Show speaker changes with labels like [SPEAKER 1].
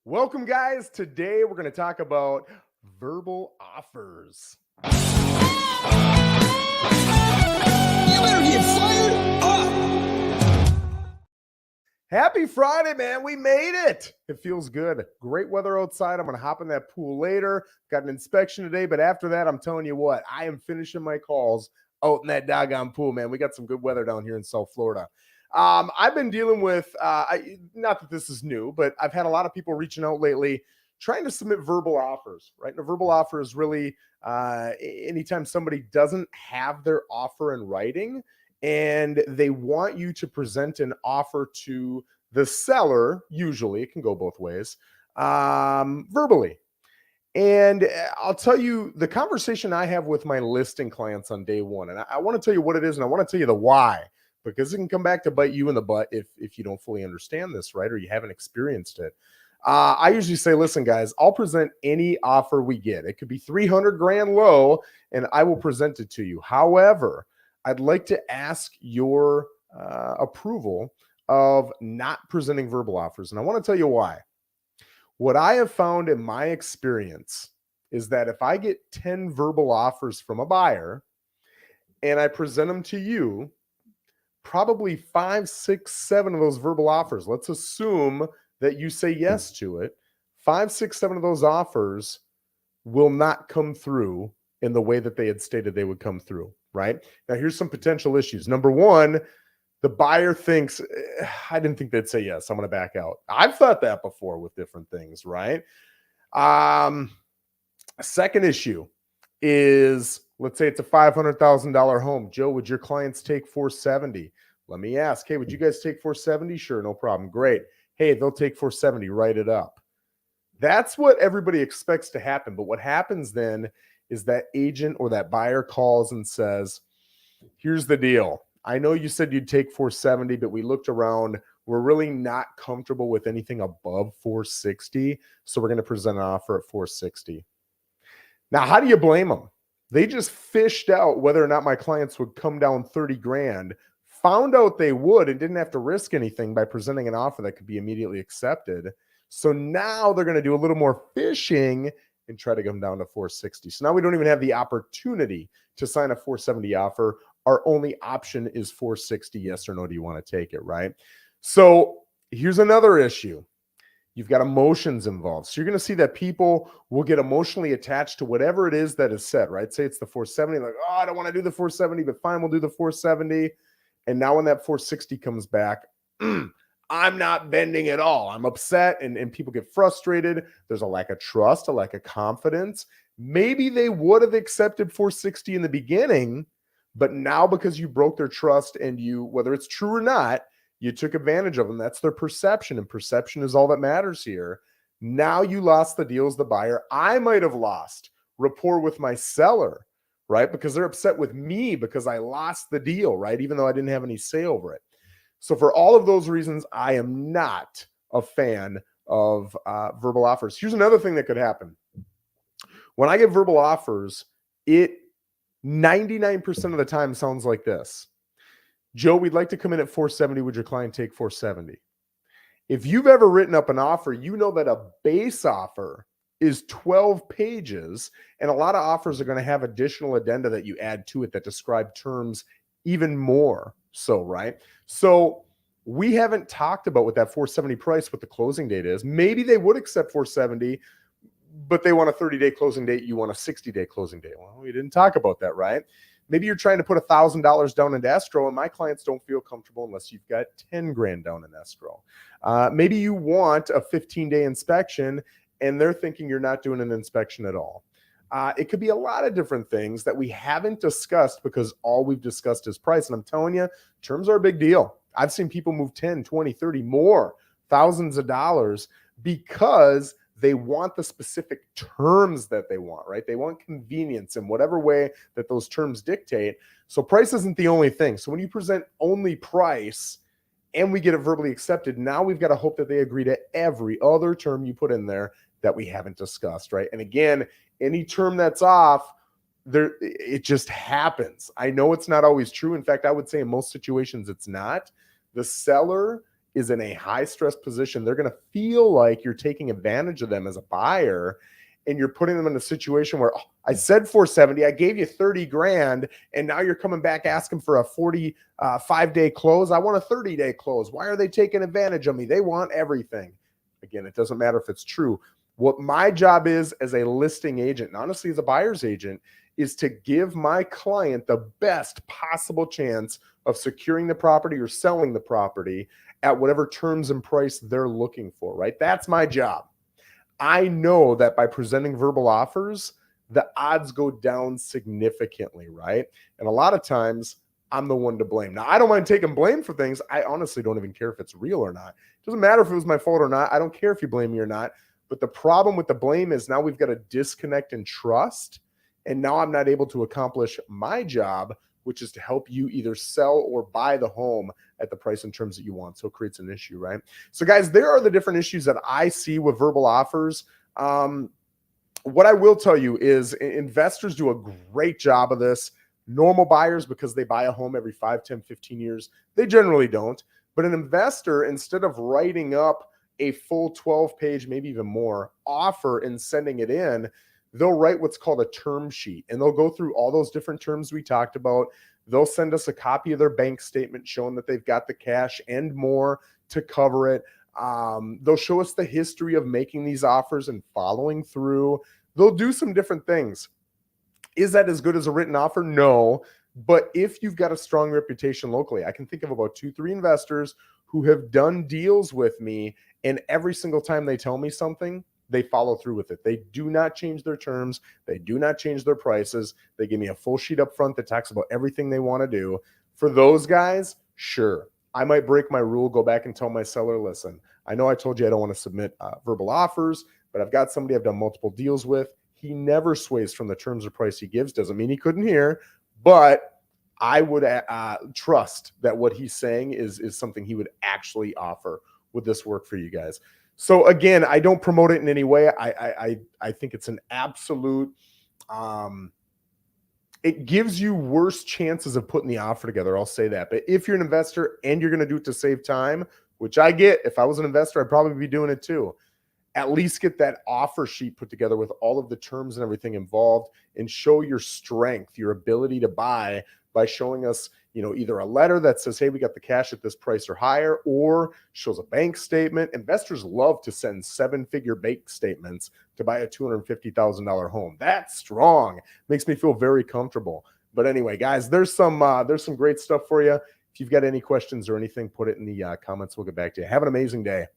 [SPEAKER 1] Welcome, guys. Today we're going to talk about verbal offers.
[SPEAKER 2] You better get fired up.
[SPEAKER 1] Happy Friday, man. We made it. It feels good. Great weather outside. I'm going to hop in that pool later. Got an inspection today, but after that, I'm telling you what, I am finishing my calls out in that doggone pool, man. We got some good weather down here in South Florida. I've been dealing with, not that this is new, but I've had a lot of people reaching out lately trying to submit verbal offers, right? And a verbal offer is really anytime somebody doesn't have their offer in writing and they want you to present an offer to the seller. Usually it can go both ways, verbally. And I'll tell you the conversation I have with my listing clients on day one. And I want to tell you what it is, and I want to tell you the why, because it can come back to bite you in the butt if you don't fully understand this, right? Or you haven't experienced it. I usually say, listen, guys, I'll present any offer we get. It could be 300 grand low, and I will present it to you. However, I'd like to ask your approval of not presenting verbal offers. And I want to tell you why. What I have found in my experience is that if I get 10 verbal offers from a buyer and I present them to you, probably 5, 6, 7 of those verbal offers, let's assume that you say yes to it, 5, 6, 7 of those offers will not come through in the way that they had stated they would come through, right? Now, here's some potential issues. Number one, the buyer thinks, I didn't think they'd say yes. I'm going to back out. I've thought that before with different things, right? Second issue is, let's say it's a $500,000 home. Joe, would your clients take 470? Let me ask, hey, would you guys take 470? Sure, no problem. Great. Hey, they'll take 470. Write it up. That's what everybody expects to happen. But what happens then is that agent or that buyer calls and says, here's the deal. I know you said you'd take 470, but we looked around. We're really not comfortable with anything above 460. So we're going to present an offer at 460. Now, how do you blame them? They just fished out whether or not my clients would come down 30 grand, found out they would, and didn't have to risk anything by presenting an offer that could be immediately accepted. So now they're going to do a little more fishing and try to come down to 460. So now we don't even have the opportunity to sign a 470 offer. Our only option is 460. Yes or no, do you want to take it, right? So here's another issue. You've got emotions involved. So you're going to see that people will get emotionally attached to whatever it is that is said, right? Say it's the 470, like, oh, I don't want to do the 470, but fine, we'll do the 470. And now when that 460 comes back, I'm not bending at all. I'm upset, and people get frustrated. There's a lack of trust, a lack of confidence. Maybe they would have accepted 460 in the beginning, but now because you broke their trust and you, whether it's true or not, you took advantage of them. That's their perception, and perception is all that matters here. Now you lost the deal as the buyer. I might have lost rapport with my seller, right? Because they're upset with me because I lost the deal, right? Even though I didn't have any say over it. So for all of those reasons, I am not a fan of verbal offers. Here's another thing that could happen. When I get verbal offers, it 99% of the time sounds like this. Joe, we'd like to come in at 470. Would your client take 470? If you've ever written up an offer, you know that a base offer is 12 pages, and a lot of offers are going to have additional addenda that you add to it that describe terms even more so, right? So we haven't talked about what that 470 price, what the closing date is. Maybe they would accept 470, but they want a 30-day closing date. You want a 60-day closing date. Well, we didn't talk about that, right? Maybe you're trying to put $1,000 down into escrow, and my clients don't feel comfortable unless you've got 10 grand down in escrow. Maybe you want a 15-day inspection, and they're thinking you're not doing an inspection at all. It could be a lot of different things that we haven't discussed because all we've discussed is price. And I'm telling you, terms are a big deal. I've seen people move 10, 20, 30 more thousands of dollars because they want the specific terms that they want, right? They want convenience in whatever way that those terms dictate. So price isn't the only thing. So when you present only price and we get it verbally accepted, now we've got to hope that they agree to every other term you put in there that we haven't discussed, right? And again, any term that's off, there, it just happens. I know it's not always true. In fact, I would say in most situations it's not. The seller is in a high stress position. They're going to feel like you're taking advantage of them as a buyer, and you're putting them in a situation where, oh, I said 470, I gave you 30 grand, and now you're coming back asking for a 45-day close. I want a 30-day close. Why are they taking advantage of me? They want everything. Again, it doesn't matter if it's true. What my job is as a listing agent, and honestly as a buyer's agent, is to give my client the best possible chance of securing the property or selling the property at whatever terms and price they're looking for, right? That's my job. I know that by presenting verbal offers, the odds go down significantly, right? And a lot of times I'm the one to blame. Now, I don't mind taking blame for things. I honestly don't even care if it's real or not. It doesn't matter if it was my fault or not. I don't care if you blame me or not. But the problem with the blame is now we've got a disconnect in trust. And now I'm not able to accomplish my job, which is to help you either sell or buy the home at the price and terms that you want. So it creates an issue, right? So guys, there are the different issues that I see with verbal offers. What I will tell you is investors do a great job of this. Normal buyers, because they buy a home every 5, 10, 15 years, they generally don't. But an investor, instead of writing up a full 12-page, maybe even more, offer and sending it in, they'll write what's called a term sheet, and they'll go through all those different terms we talked about. They'll send us a copy of their bank statement showing that they've got the cash and more to cover it. They'll show us the history of making these offers and following through. They'll do some different things. Is that as good as a written offer? No. But if you've got a strong reputation locally, I can think of about 2-3 investors who have done deals with me, and every single time they tell me something, they follow through with it. They do not change their terms. They do not change their prices. They give me a full sheet up front that talks about everything they want to do. For those guys, sure, I might break my rule, go back and tell my seller, listen, I know I told you I don't want to submit verbal offers, but I've got somebody I've done multiple deals with. He never sways from the terms or price he gives. Doesn't mean he couldn't hear, but I would trust that what he's saying is something he would actually offer. Would this work for you guys? So again, I don't promote it in any way. I think it's an absolute, it gives you worse chances of putting the offer together. I'll say that. But if you're an investor and you're going to do it to save time, which I get, if I was an investor, I'd probably be doing it too. At least get that offer sheet put together with all of the terms and everything involved, and show your strength, your ability to buy, by showing us, either a letter that says, hey, we got the cash at this price or higher, or shows a bank statement. Investors love to send 7-figure bank statements to buy a $250,000 home. That's strong. Makes me feel very comfortable. But anyway, guys, there's some great stuff for you. If you've got any questions or anything, put it in the comments. We'll get back to you. Have an amazing day.